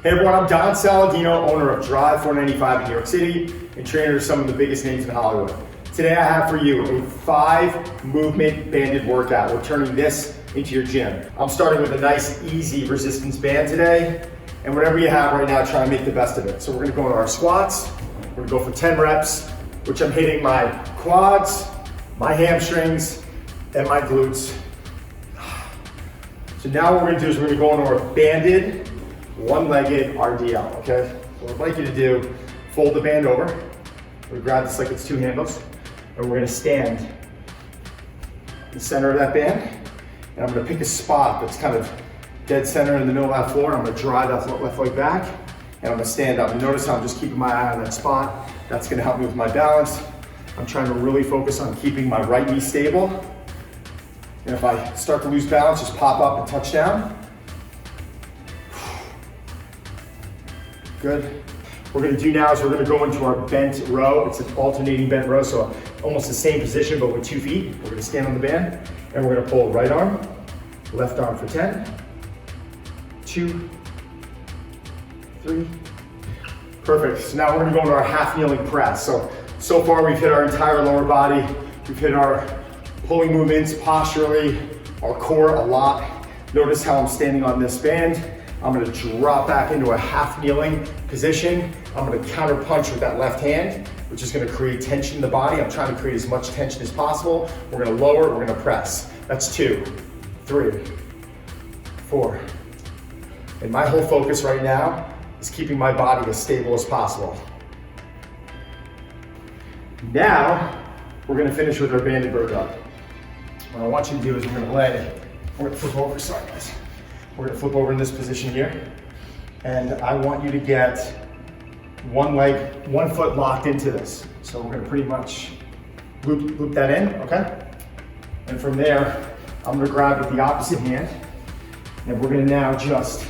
Hey everyone, I'm Don Saladino, owner of Drive 495 in New York City and trainer to some of the biggest names in Hollywood. Today I have for you a 5-movement banded workout. We're turning this into your gym. I'm starting with a nice, easy resistance band today, and whatever you have right now, try and make the best of it. So we're gonna go into our squats. We're gonna go for 10 reps, which I'm hitting my quads, my hamstrings, and my glutes. So now what we're gonna do is we're gonna go into our banded one-legged RDL, okay? So what I'd like you to do, fold the band over. We grab this like it's two handles, and we're gonna stand in the center of that band, and I'm gonna pick a spot that's kind of dead center in the middle of that floor, and I'm gonna drive that left leg back, and I'm gonna stand up. And notice how I'm just keeping my eye on that spot. That's gonna help me with my balance. I'm trying to really focus on keeping my right knee stable. And if I start to lose balance, just pop up and touch down. Good. What we're gonna do now is we're gonna go into our bent row. It's an alternating bent row, so almost the same position, but with 2 feet. We're gonna stand on the band, and we're gonna pull right arm, left arm for 10, 2, 3. Perfect. So now we're gonna go into our half kneeling press. So far we've hit our entire lower body. We've hit our pulling movements posturally, our core a lot. Notice how I'm standing on this band. I'm gonna drop back into a half kneeling position. I'm gonna counter punch with that left hand, which is gonna create tension in the body. I'm trying to create as much tension as possible. We're gonna lower, we're gonna press. That's 2, 3, 4. And my whole focus right now is keeping my body as stable as possible. Now, we're gonna finish with our banded workout. What I want you to do is we're gonna flip over, sorry guys. We're gonna flip over in this position here. And I want you to get one foot locked into this. So we're gonna pretty much loop that in, okay? And from there, I'm gonna grab with the opposite hand, and we're gonna now just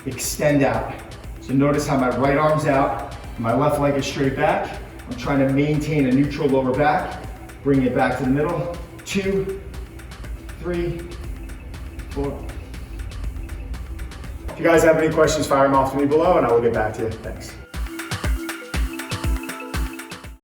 extend out. So notice how my right arm's out, my left leg is straight back. I'm trying to maintain a neutral lower back, bring it back to the middle. 2, 3, 4. If you guys have any questions, fire them off to me below and I will get back to you. Thanks.